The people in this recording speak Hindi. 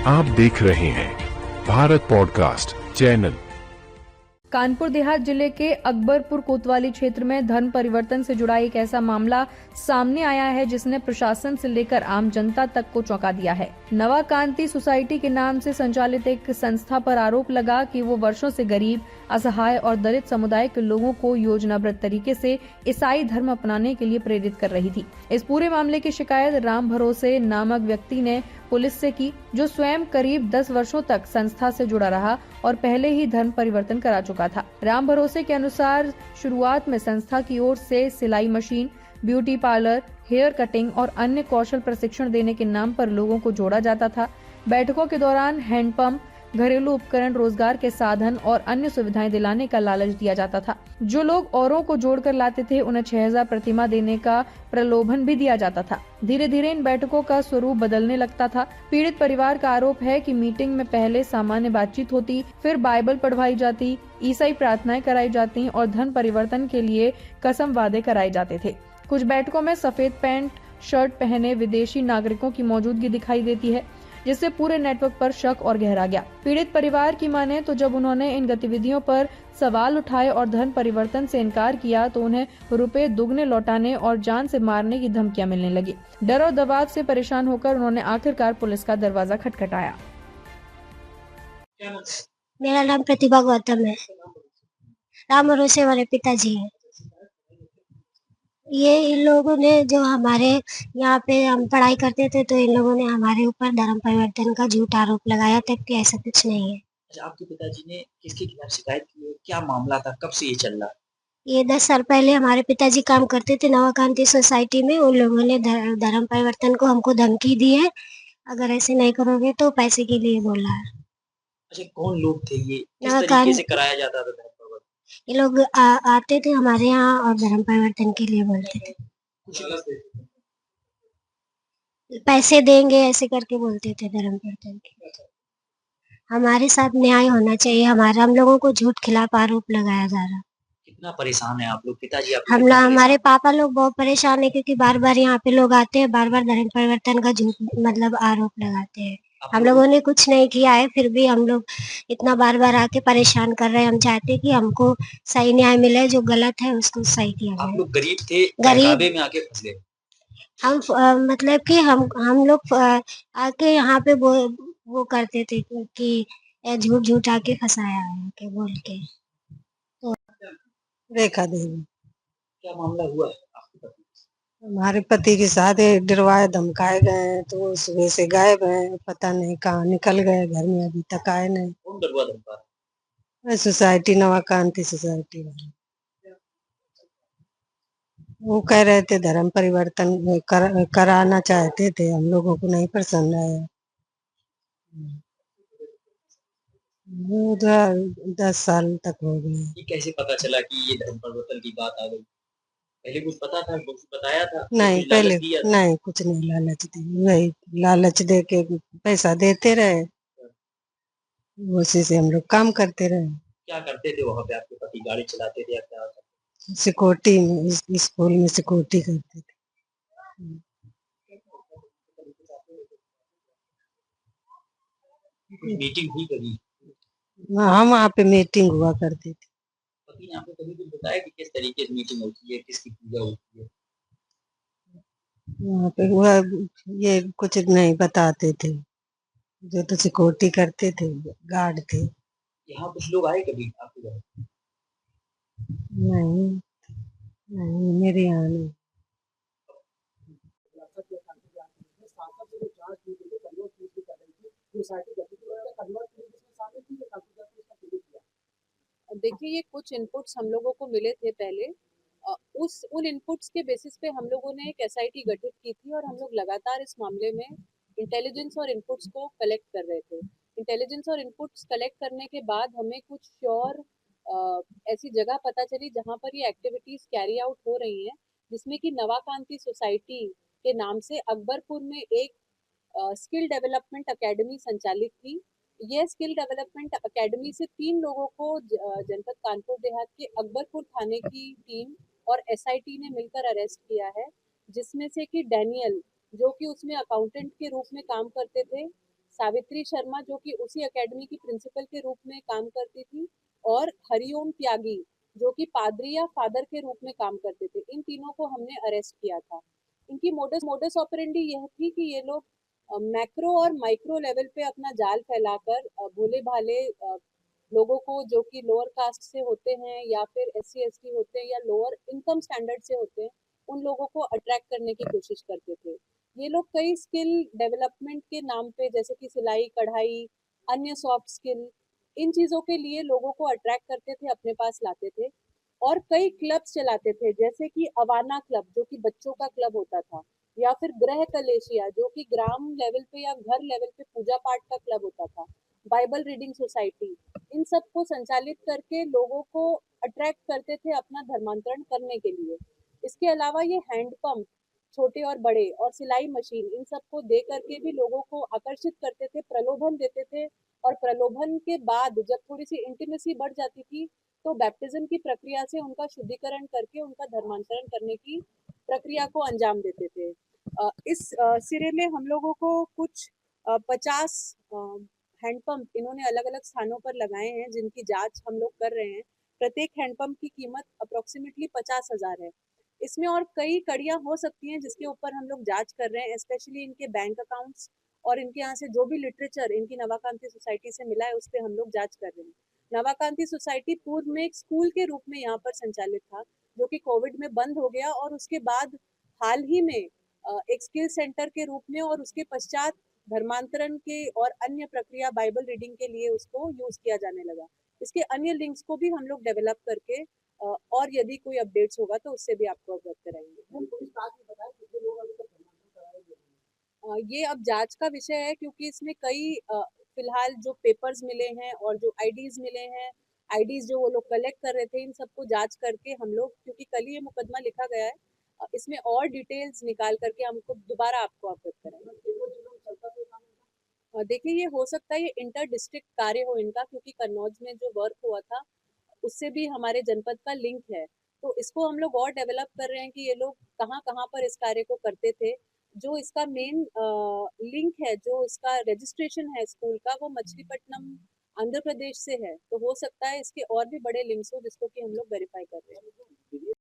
आप देख रहे हैं भारत पॉडकास्ट चैनल। कानपुर देहात जिले के अकबरपुर कोतवाली क्षेत्र में धर्म परिवर्तन से जुड़ा एक ऐसा मामला सामने आया है जिसने प्रशासन से लेकर आम जनता तक को चौंका दिया है। नवा कांति सोसाइटी के नाम से संचालित एक संस्था पर आरोप लगा कि वो वर्षों से गरीब, असहाय और दलित समुदाय के लोगों को योजनाबद्ध तरीके से ईसाई धर्म अपनाने के लिए प्रेरित कर रही थी। इस पूरे मामले की शिकायत राम भरोसे नामक व्यक्ति ने पुलिस से की, जो स्वयं करीब 10 वर्षों तक संस्था से जुड़ा रहा और पहले ही धर्म परिवर्तन करा चुका था। राम भरोसे के अनुसार शुरुआत में संस्था की ओर से सिलाई machine, beauty parlour, hair cutting और अन्य कौशल प्रशिक्षण देने के नाम पर लोगों को जोड़ा जाता था। बैठकों के दौरान हैंडपंप, घरेलू उपकरण, रोजगार के साधन और अन्य सुविधाएं दिलाने का लालच दिया जाता था। जो लोग औरों को जोड़कर लाते थे उन्हें 6000 प्रतिमा देने का प्रलोभन भी दिया जाता था। धीरे धीरे इन बैठकों का स्वरूप बदलने लगता था। पीड़ित परिवार का आरोप है कि मीटिंग में पहले सामान्य बातचीत होती, फिर बाइबल पढ़वाई जाती, ईसाई प्रार्थनाएं कराई जाती और धर्म परिवर्तन के लिए कसम वादे कराए जाते थे। कुछ बैठकों में सफेद पैंट शर्ट पहने विदेशी नागरिकों की मौजूदगी दिखाई देती है, जिससे पूरे नेटवर्क पर शक और गहरा गया। पीड़ित परिवार की माने तो जब उन्होंने इन गतिविधियों पर सवाल उठाए और धर्म परिवर्तन से इनकार किया तो उन्हें रुपए दुगने लौटाने और जान से मारने की धमकियां मिलने लगी। डर और दबाव से परेशान होकर उन्होंने आखिरकार पुलिस का दरवाजा खटखटाया। मेरा नाम प्रतिभा गौतम है। राम भरोसे वाले पिताजी है। ये इन लोगों ने जो हमारे यहाँ पे हम पढ़ाई करते थे तो इन लोगों ने हमारे ऊपर धर्म परिवर्तन का झूठा आरोप लगाया था कि ऐसा कुछ नहीं है। अच्छा, आपके पिताजी ने किसके खिलाफ शिकायत की है? क्या मामला था? कब से ये चल रहा है? ये 10 साल पहले हमारे पिताजी काम करते थे नवा कांति सोसाइटी में। उन लोगों ने धर्म परिवर्तन को हमको धमकी दी है, अगर ऐसे नहीं करोगे तो पैसे के लिए बोला है। अच्छा, कौन लोग थे ये? किस नवा तरीके से कराया जाता था धर्म परिवर्तन? ये लोग आते थे हमारे यहाँ और धर्म परिवर्तन के लिए बोलते थे, पैसे देंगे ऐसे करके बोलते थे धर्म परिवर्तन के। हमारे साथ न्याय होना चाहिए। हम लोगों को झूठ खिलाफ आरोप लगाया जा रहा। कितना परेशान है आप लोग? पिताजी आपके हम कितना लोग, हमारे परेशान पापा लोग बहुत परेशान है क्योंकि बार-बार यहाँ पे लोग आते हैं, बार-बार धर्म परिवर्तन का झूठ मतलब आरोप लगाते हैं। हम लोगों ने कुछ नहीं किया है, फिर भी हम लोग इतना बार-बार आके परेशान कर रहे हैं। हम चाहते हैं कि हमको सही न्याय मिले, जो गलत है उसको सही किया आप जाए। लोग गरीब थे, गरीब बहकावे में आके फंस गए। हम मतलब कि हम लोग आके यहाँ पे वो करते थे कि झूठ आके फंसाया है के बोल के। रेखा देवी। क्या मामला हुआ है आपके पति? हमारे पति के साथ डरवाए धमकाए गए हैं, तो वो सुबह से गायब हैं, पता नहीं कहाँ निकल गए, घर में अभी तक आए नहीं। कौन डरवा धमका? सोसाइटी नवा कांति सोसाइटी वाले वो कह रहे थे धर्म परिवर्तन कराना चाहते थे, हम लोगों को नहीं पसंद आया। वो 10 साल तक हो गए। ये कैसे पता चला कि ये धर्म परिवर्तन की बात आ गई? पहले कुछ पता था? कुछ बताया था? नहीं, कुछ पहले लालच दिया था? नहीं, कुछ नहीं लालच दी, वही लालच दे के पैसा देते रहे, उसी से हम लोग काम करते रहे। क्या करते थे वहाँ पे आपके पति? गाड़ी चलाते थे या क्या? सिक्योरिटी में, स्कूल में सिक्योरिटी करते थे। कुछ मीटिंग हुई कभी? हम वहाँ पे मीटिंग हुआ करती थी। पति ने आपको कभी कुछ बताया कि किस तरीके से मीटिंग होती है, किसकी पूजा होती है? वहाँ पे हुआ ये कुछ नहीं बताते थे, जो तो सिक्योरिटी करते थे, गार्ड थे। यहाँ कुछ लोग आए कभी आपके घर? नहीं, नहीं मेरे यहाँ नहीं। देखिए, ये कुछ इनपुट्स हम लोगों को मिले थे पहले। उन इनपुट्स के बेसिस पे हम लोगों ने एक एसआईटी गठित की थी और हम लोग लगातार इस मामले में इंटेलिजेंस और इनपुट्स को कलेक्ट कर रहे थे। इंटेलिजेंस और इनपुट्स कलेक्ट करने के बाद हमें कुछ श्योर ऐसी जगह पता चली जहाँ पर ये एक्टिविटीज कैरी आउट हो रही हैं, जिसमें कि नवा कांति सोसाइटी के नाम से अकबरपुर में एक स्किल डेवलपमेंट अकेडमी संचालित थी। यह स्किल डेवलपमेंट अकेडमी से 3 लोगों को जनपद कानपुर देहात के अकबरपुर थाने की टीम और एसआईटी ने मिलकर अरेस्ट किया है, जिसमें से कि डैनियल, जो कि उसमें अकाउंटेंट के रूप में काम करते थे, सावित्री शर्मा जो कि उसी एकेडमी की प्रिंसिपल के रूप में काम करती थी, और हरिओम त्यागी जो कि पादरी या फादर के रूप में काम करते थे। इन तीनों को हमने अरेस्ट किया था। इनकी मोडस ऑपरेंडी यह थी कि ये लोग मैक्रो और माइक्रो लेवल पे अपना जाल फैलाकर भोले भाले लोगों को जो कि लोअर कास्ट से होते हैं या फिर SC ST होते हैं या लोअर इनकम स्टैंडर्ड से होते हैं, उन लोगों को अट्रैक्ट करने की कोशिश करते थे। ये लोग कई स्किल डेवलपमेंट के नाम पे, जैसे कि सिलाई कढ़ाई, अन्य सॉफ्ट स्किल, इन चीज़ों के लिए लोगों को अट्रैक्ट करते थे, अपने पास लाते थे। और कई क्लब्स चलाते थे, जैसे कि अवाना क्लब जो कि बच्चों का क्लब होता था, या फिर ग्रह कलेशिया जो कि ग्राम लेवल पे या घर लेवल पे पूजा पाठ का क्लब होता था, बाइबल रीडिंग सोसाइटी, इन सब को संचालित करके लोगों को अट्रैक्ट करते थे अपना धर्मांतरण करने के लिए। इसके अलावा ये हैंडपंप, छोटे और बड़े, और सिलाई मशीन, इन सब को दे करके भी लोगों को आकर्षित करते थे, प्रलोभन देते थे। और प्रलोभन के बाद जब थोड़ी सी इंटीमेसी बढ़ जाती थी, तो बैप्टिज्म की प्रक्रिया से उनका शुद्धिकरण करके उनका धर्मांतरण करने की प्रक्रिया को अंजाम देते थे। इस सिरे में हम लोगों को कुछ 50 हैंडपंप इन्होंने अलग अलग स्थानों पर लगाए हैं, जिनकी जांच हम लोग कर रहे हैं। प्रत्येक हैंडपंप की कीमत अप्रोक्सीमेटली 50,000 है। इसमें और कई कड़ियां हो सकती हैं जिसके ऊपर हम लोग जांच कर रहे हैं, स्पेशली इनके बैंक अकाउंट्स और इनके यहाँ से जो भी लिटरेचर इनकी नवाकांति सोसाइटी से मिला है, उस पर हम लोग जांच कर रहे हैं। नवाकांति सोसाइटी पूर्व में एक स्कूल के रूप में यहाँ पर संचालित था, जो कि कोविड में बंद हो गया, और उसके बाद हाल ही में एक स्किल सेंटर के रूप में, और उसके पश्चात धर्मांतरण के और अन्य प्रक्रिया बाइबल रीडिंग के लिए उसको यूज किया जाने लगा। इसके अन्य लिंक्स को भी हम लोग डेवलप करके और यदि कोई अपडेट्स होगा तो उससे भी आपको अवगत कराएंगे। ये अब जांच का विषय है, क्योंकि इसमें कई फिलहाल जो पेपर्स मिले हैं और जो आईडीज मिले हैं, आईडीज जो वो लोग कलेक्ट कर रहे थे, इन सबको जांच करके हम लोग, क्योंकि कल ही ये मुकदमा लिखा गया है, इसमें और डिटेल्स निकाल करके हमको दोबारा आपको अवगत कराएंगे। देखिए, ये हो सकता है ये इंटर डिस्ट्रिक्ट कार्य हो इनका, क्योंकि कन्नौज में जो वर्क हुआ था उससे भी हमारे जनपद का लिंक है। तो इसको हम लोग और डेवलप कर रहे हैं कि ये लोग कहाँ कहाँ पर इस कार्य को करते थे। जो इसका मेन लिंक है, जो इसका रजिस्ट्रेशन है स्कूल का, वो मछलीपट्टनम आंध्र प्रदेश से है। तो हो सकता है इसके और भी बड़े लिंक्स हो, जिसको कि हम लोग वेरीफाई कर रहे हैं।